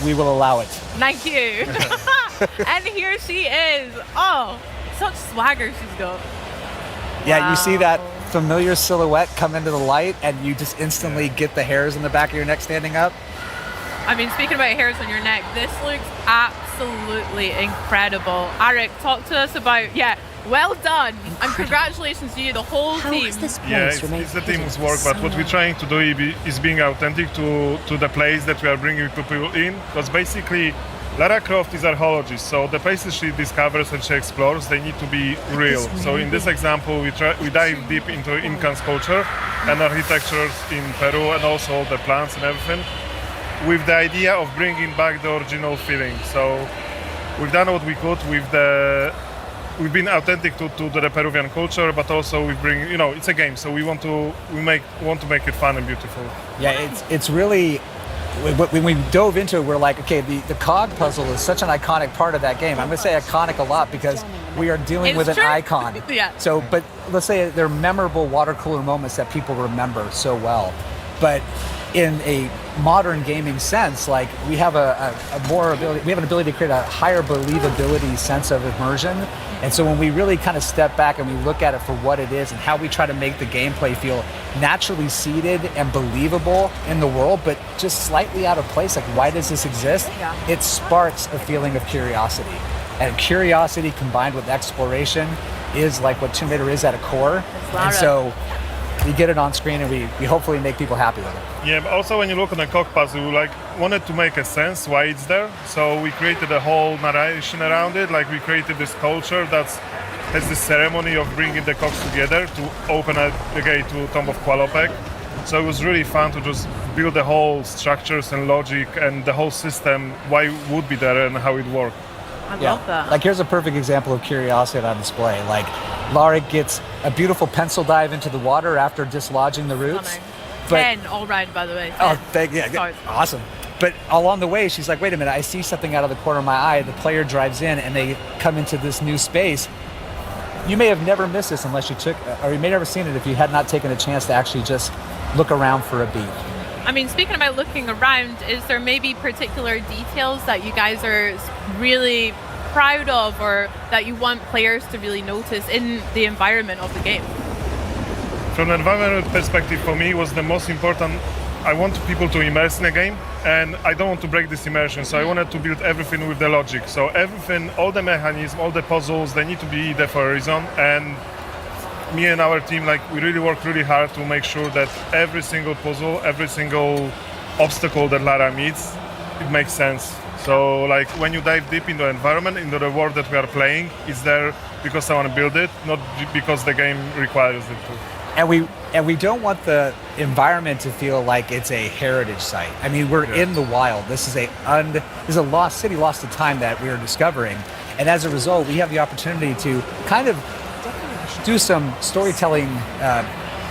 we will allow it. Thank you. And here she is. Oh, such swagger she's got. Yeah, you see that familiar silhouette come into the light and you just instantly get the hairs on the back of your neck standing up. I mean, speaking about hairs on your neck, this looks absolutely incredible. Eric, talk to us about, well done, and congratulations to you, the whole team. It's the team's work, but what we're trying to do is being authentic to the place that we are bringing people in, because basically Lara Croft is archaeologist, so the places she discovers and she explores, they need to be real. So in this example, we dive deep into Incan culture and architectures in Peru, and also the plants and everything, with the idea of bringing back the original feeling. So we've done what we could with we've been authentic to the Peruvian culture, but also we bring, it's a game, so we want to make it fun and beautiful. Yeah, it's really, when we dove into it, we're like, okay, the cog puzzle is such an iconic part of that game. I'm going to say iconic a lot because we are dealing with an icon. Yeah. So, but let's say they're memorable water cooler moments that people remember so well. But in a modern gaming sense, like we have we have an ability to create a higher believability sense of immersion. And so when we really kind of step back and we look at it for what it is and how we try to make the gameplay feel naturally seated and believable in the world, but just slightly out of place, like why does this exist? Yeah. It sparks a feeling of curiosity. And curiosity combined with exploration is like what Tomb Raider is at a core. And so we get it on screen and we hopefully make people happy with it. Yeah, but also when you look on the cog puzzle, we wanted to make a sense why it's there. So we created a whole narration around it. Like we created this culture that has this ceremony of bringing the cogs together to open the gate to Tomb of Qualopec. So it was really fun to just build the whole structures and logic and the whole system, why it would be there and how it worked. I love that. Like here's a perfect example of curiosity on display. Like Lara gets a beautiful pencil dive into the water after dislodging the roots. 10 all round, by the way. 10. Oh, awesome. But along the way, she's like, wait a minute, I see something out of the corner of my eye. The player drives in and they come into this new space. You may have never missed this unless you or you may never seen it if you had not taken a chance to actually just look around for a beat. I mean, speaking about looking around, is there maybe particular details that you guys are really proud of or that you want players to really notice in the environment of the game? From an environmental perspective, for me, was the most important. I want people to immerse in a game, and I don't want to break this immersion, so I wanted to build everything with the logic. So everything, all the mechanisms, all the puzzles, they need to be there for a reason, and me and our team, we really work really hard to make sure that every single puzzle, every single obstacle that Lara meets, it makes sense. So when you dive deep into the environment, into the world that we are playing, it's there because someone built it, not because the game requires it to. And we don't want the environment to feel like it's a heritage site. I mean, we're in the wild. This is a lost city, lost to time that we are discovering. And as a result, we have the opportunity to kind of do some storytelling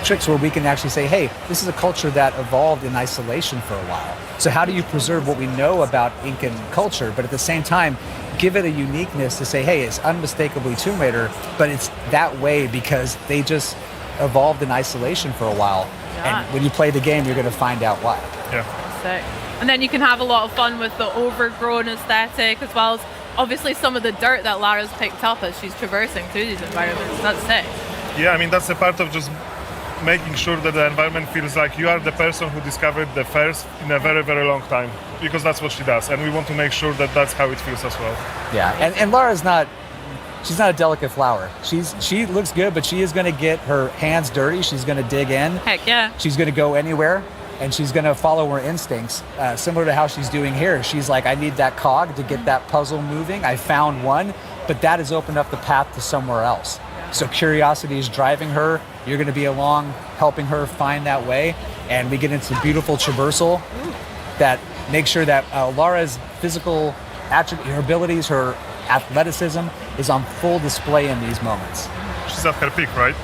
tricks where we can actually say, hey, this is a culture that evolved in isolation for a while. So how do you preserve what we know about Incan culture, but at the same time, give it a uniqueness to say, hey, it's unmistakably Tomb Raider, but it's that way because they just evolved in isolation for a while. Yeah. And when you play the game, you're going to find out why. Yeah. Sick. And then you can have a lot of fun with the overgrown aesthetic as well as obviously some of the dirt that Lara's picked up as she's traversing through these environments. That's sick. Yeah, I mean, that's a part of just making sure that the environment feels like you are the person who discovered the first in a very, very long time, because that's what she does. And we want to make sure that that's how it feels as well. Yeah, and Lara's she's not a delicate flower. She looks good, but she is going to get her hands dirty. She's going to dig in. Heck yeah. She's going to go anywhere, and she's going to follow her instincts, similar to how she's doing here. She's like, I need that cog to get that puzzle moving. I found one, but that has opened up the path to somewhere else. So curiosity is driving her. You're going to be along, helping her find that way, and we get into beautiful traversal that makes sure that Lara's physical attributes, her abilities, her athleticism is on full display in these moments. She's at her peak, right?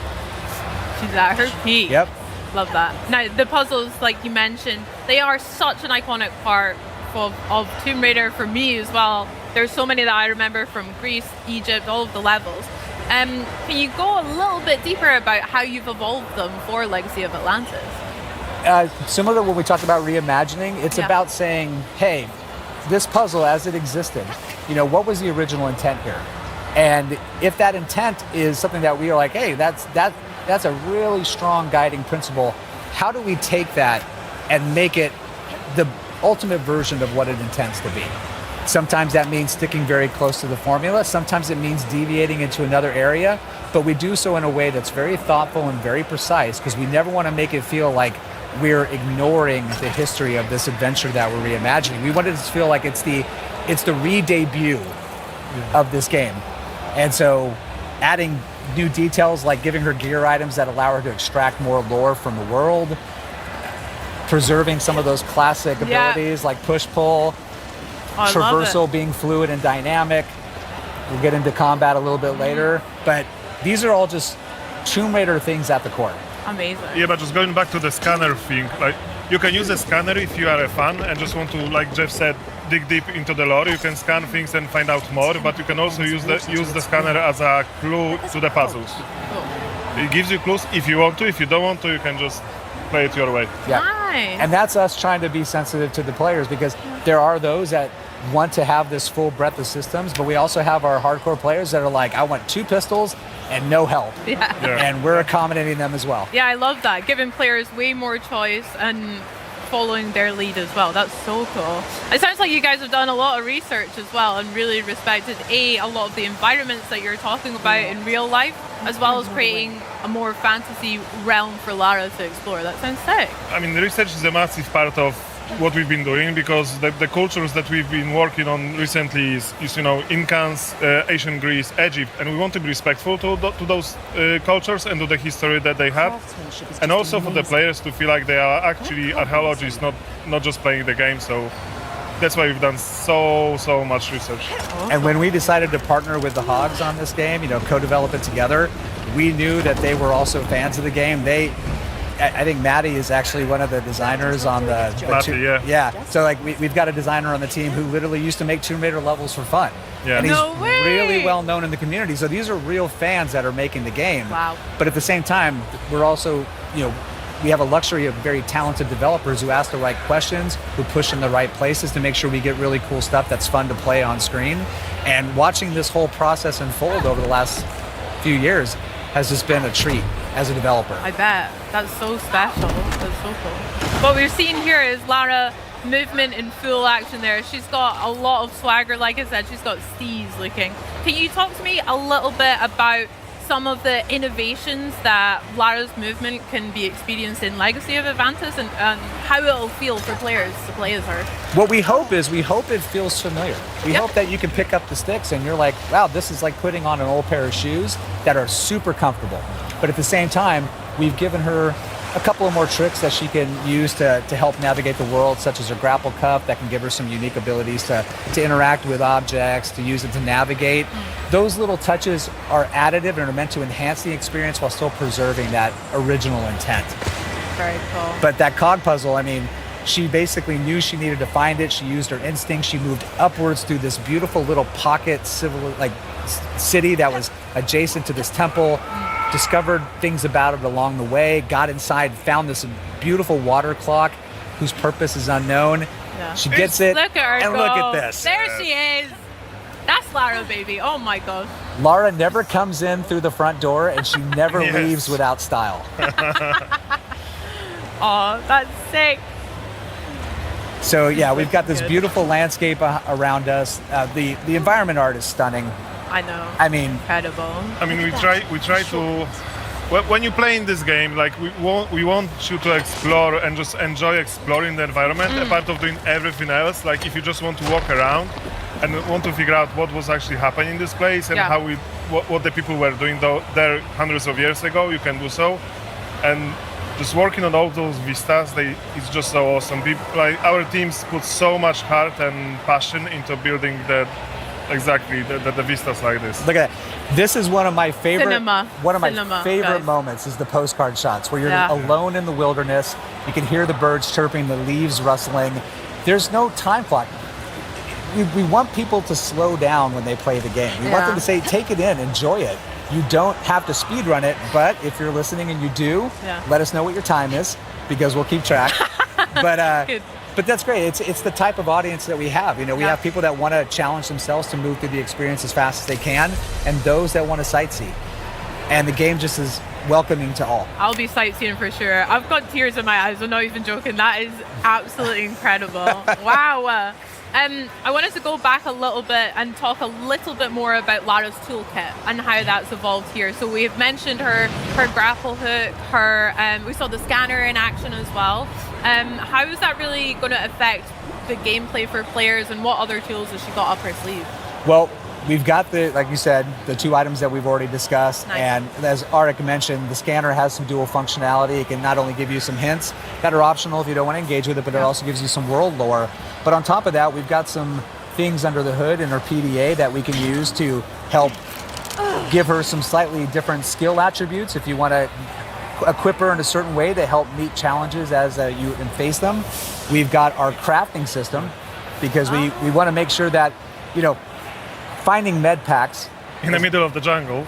She's at her peak. Yep. Love that. Now, the puzzles, like you mentioned, they are such an iconic part of Tomb Raider for me as well. There's so many that I remember from Greece, Egypt, all of the levels. Can you go a little bit deeper about how you've evolved them for Legacy of Atlantis? Similar to what we talked about reimagining, it's about saying, hey, this puzzle as it existed, what was the original intent here? And if that intent is something that we are like, hey, that's a really strong guiding principle, how do we take that and make it the ultimate version of what it intends to be? Sometimes that means sticking very close to the formula. Sometimes it means deviating into another area, but we do so in a way that's very thoughtful and very precise, because we never want to make it feel like we're ignoring the history of this adventure that we're reimagining. We want it to feel like it's the re-debut of this game. And so adding new details like giving her gear items that allow her to extract more lore from the world, preserving some of those classic abilities like push-pull, traversal being fluid and dynamic. We'll get into combat a little bit later, but these are all just Tomb Raider things at the core. Amazing. Yeah, but just going back to the scanner thing, like you can use a scanner if you are a fan and just want to, like Jeff said, dig deep into the lore. You can scan things and find out more, but you can also use the scanner as a clue to the puzzles. It gives you clues if you want to. If you don't want to, you can just play it your way. Yeah. Nice. And that's us trying to be sensitive to the players, because there are those that want to have this full breadth of systems, but we also have our hardcore players that are like, I want 2 pistols and no help. Yeah. And we're accommodating them as well. Yeah, I love that. Giving players way more choice and following their lead as well. That's so cool. It sounds like you guys have done a lot of research as well and really respected a lot of the environments that you're talking about in real life, as well as creating a more fantasy realm for Lara to explore. That sounds sick. I mean, the research is a massive part of what we've been doing, because the cultures that we've been working on recently is Incans, ancient Greece, Egypt, and we want to be respectful to those cultures and to the history that they have, and also for the players to feel like they are actually archaeologists, not just playing the game. So that's why we've done so much research. And when we decided to partner with the Hogs on this game, co-develop it together, we knew that they were also fans of the game. I think Maddie is actually one of the designers on the yeah. So like we've got a designer on the team who literally used to make Tomb Raider levels for fun. Yeah. And he's No way. really well known in the community. So these are real fans that are making the game. Wow. But at the same time, we're also, we have a luxury of very talented developers who ask the right questions, who push in the right places to make sure we get really cool stuff that's fun to play on screen. And watching this whole process unfold over the last few years has just been a treat as a developer. I bet. That's so special. That's so cool. What we're seeing here is Lara movement in full action there. She's got a lot of swagger. Like I said, she's got steez looking. Can you talk to me a little bit about some of the innovations that Lara's movement can be experienced in Legacy of Atlantis, and how it'll feel for players to play as her? What we hope it feels familiar. We hope that you can pick up the sticks and you're like, wow, this is like putting on an old pair of shoes that are super comfortable. But at the same time, we've given her a couple of more tricks that she can use to help navigate the world, such as her grapple cuff that can give her some unique abilities to interact with objects, to use it to navigate. Those little touches are additive and are meant to enhance the experience while still preserving that original intent. Very cool. But that cog puzzle, she basically knew she needed to find it. She used her instinct. She moved upwards through this beautiful little pocket city that was adjacent to this temple, discovered things about it along the way, got inside, found this beautiful water clock whose purpose is unknown. Yeah. She gets it, Look at her and go. look at this. There she is. That's Lara, baby. Oh my gosh. Lara never comes in through the front door, and she never Yes. leaves without style. Oh, that's sick. So yeah, we've got this beautiful landscape around us. The environment art is stunning. I know. Incredible. We try to. When you play in this game, we want you to explore and just enjoy exploring the environment, apart of doing everything else. Like if you just want to walk around and want to figure out what was actually happening in this place and how what the people were doing there hundreds of years ago, you can do so. And just working on all those vistas, it's just so awesome. Our teams put so much heart and passion into building the vistas like this. Look at that. This is one of my favorite Cinema, moments is the postcard shots where you're alone in the wilderness. You can hear the birds chirping, the leaves rustling. There's no time clock. We want people to slow down when they play the game. We want them to say, take it in, enjoy it. You don't have to speed run it, but if you're listening and you do, let us know what your time is, because we'll keep track. But But that's great. It's the type of audience that we have. You know, we have people that want to challenge themselves to move through the experience as fast as they can, and those that want to sightsee. And the game just is welcoming to all. I'll be sightseeing for sure. I've got tears in my eyes. I'm not even joking. That is absolutely incredible. Wow. I wanted to go back a little bit and talk a little bit more about Lara's toolkit and how that's evolved here. So we've mentioned her grapple hook, we saw the scanner in action as well. How is that really going to affect the gameplay for players, and what other tools has she got up her sleeve? Well, we've got like you said, the 2 items that we've already discussed. Nice. And as Arik mentioned, the scanner has some dual functionality. It can not only give you some hints that are optional if you don't want to engage with it, but it also gives you some world lore. But on top of that, we've got some things under the hood in our PDA that we can use to help give her some slightly different skill attributes if you want to equip her in a certain way to help meet challenges as you face them. We've got our crafting system, because we want to make sure that, you know, finding med packs in the middle of the jungle.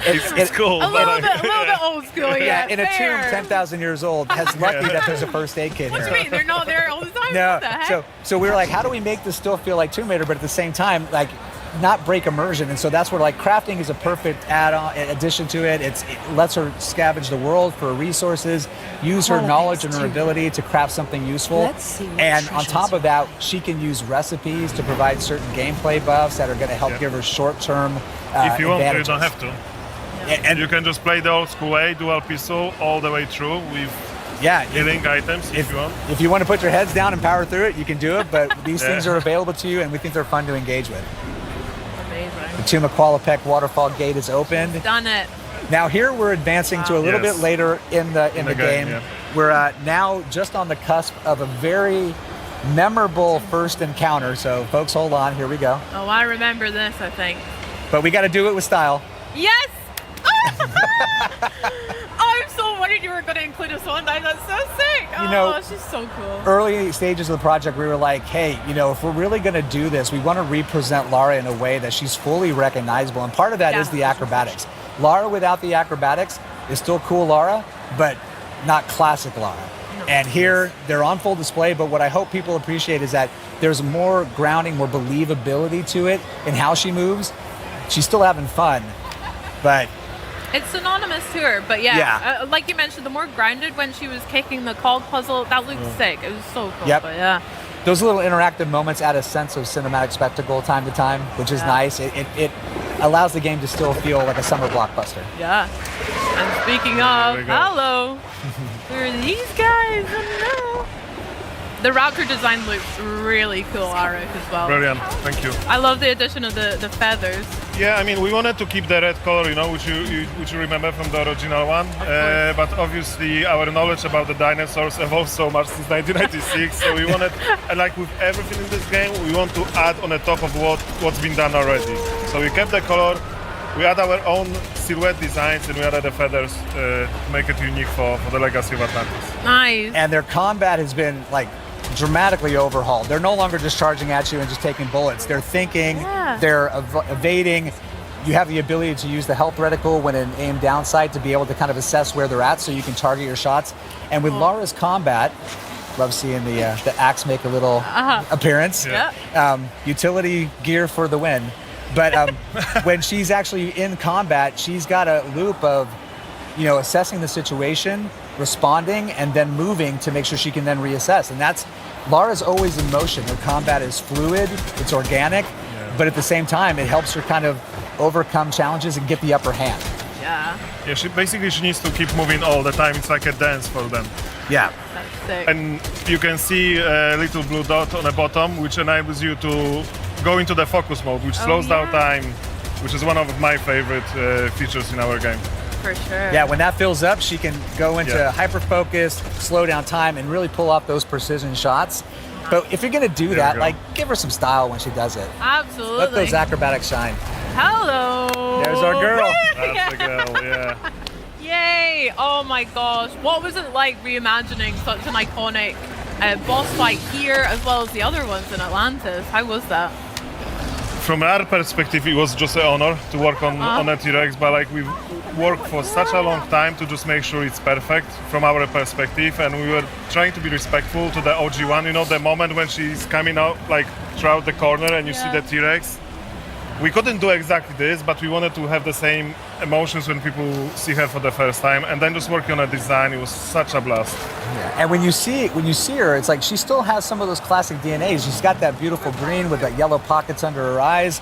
It's cool. A little bit old school, yeah. In a tomb 10,000 years old, has lucky that there's a first aid kit What here. do you mean? They're not there all the time? No, What the heck? so we were like, how do we make this still feel like Tomb Raider, but at the same time, like, not break immersion? And so that's where, like, crafting is a perfect add-on addition to it. It lets her scavenge the world for resources, use her knowledge and her ability to craft something useful. Let's see what And on top treasures of that, she can use recipes to provide certain gameplay buffs that are going to help give her short-term If you want to, you advantages. don't have to. And You can just play the old school way, dual pistol, all the way through with healing items if you want. If you want to put your heads down and power through it, you can do it, but these things are available to you, and we think they're fun to engage with. Amazing. The Tomb of Qualipec waterfall gate is opened. Done it. Now here we're advancing to a little bit later in the game. Yeah. We're now just on the cusp of a very memorable first encounter, so folks, hold on, here we go. Oh, I remember this, I think. But we got to do it with style. Yes! I'm so worried you were going to include a swan dive. That's so sick. You know, she's so cool. Early stages of the project, we were like, hey, you know, if we're really going to do this, we want to represent Lara in a way that she's fully recognizable. And part of that is the acrobatics. Lara without the acrobatics is still cool Lara, but not classic Lara. And here, they're on full display, but what I hope people appreciate is that there's more grounding, more believability to it in how she moves. She's still having fun, but... It's synonymous to her, but like you mentioned, the more grounded when she was kicking the cog puzzle, that looked sick. It was so cool. Yep. But yeah. Those little interactive moments add a sense of cinematic spectacle time to time, which is nice. It allows the game to still feel like a summer blockbuster. Yeah. And speaking of, we go. hello, who are these guys? Hello. The raptor design looks really cool, Arik, as well. Brilliant, thank you. I love the addition of the feathers. Yeah, I mean, we wanted to keep the red color, you know, which you remember from the original one. But obviously, our knowledge about the dinosaurs evolved so much since 1996. So we wanted, and like with everything in this game, we want to add on the top of what's been done already. So we kept the color. We add our own silhouette designs, and we added the feathers to make it unique for the legacy of Atlantis. Nice. And their combat has been like dramatically overhauled. They're no longer just charging at you and just taking bullets. They're thinking, they're evading. You have the ability to use the health reticle when in aim down sight to be able to kind of assess where they're at so you can target your shots. And with Lara's combat, love seeing the axe make a little appearance. Utility gear for the win. But when she's actually in combat, she's got a loop of, you know, assessing the situation, responding, and then moving to make sure she can then reassess. And that's, Lara's always in motion. Her combat is fluid, it's organic, but at the same time, it helps her kind of overcome challenges and get the upper hand. Yeah. Yeah, she needs to keep moving all the time. It's like a dance for them. Yeah. That's sick. And you can see a little blue dot on the bottom, which enables you to go into the focus mode, which slows down time, which is one of my favorite features in our game. For sure. Yeah, when that fills up, she can go into hyper focus, slow down time, and really pull off those precision shots. But if you're gonna do that, like, give her some style when she does it. Absolutely. Let those acrobatics shine. Hello. There's our girl. That's the girl, yeah. Yay! Oh my gosh. What was it like reimagining such an iconic boss fight here as well as the other ones in Atlantis? How was that? From our perspective, it was just an honor to work on a T-Rex, but like worked for such a long time to just make sure it's perfect from our perspective, and we were trying to be respectful to the OG one. You know, the moment when she's coming out like throughout the corner and you see the T-Rex. We couldn't do exactly this, but we wanted to have the same emotions when people see her for the first time, and then just working on a design, it was such a blast. Yeah. And when you see her, it's like she still has some of those classic DNAs. She's got that beautiful green with that yellow pockets under her eyes.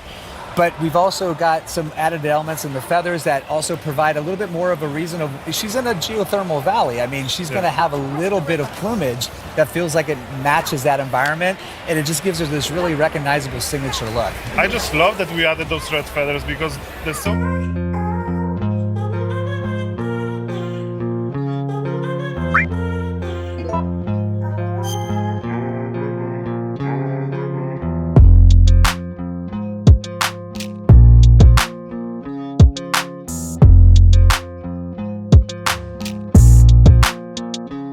But we've also got some added elements in the feathers that also provide a little bit more of a reason of, she's in a geothermal valley. I mean, she's going to have a little bit of plumage that feels like it matches that environment, and it just gives her this really recognizable signature look. I just love that we added those red feathers because there's so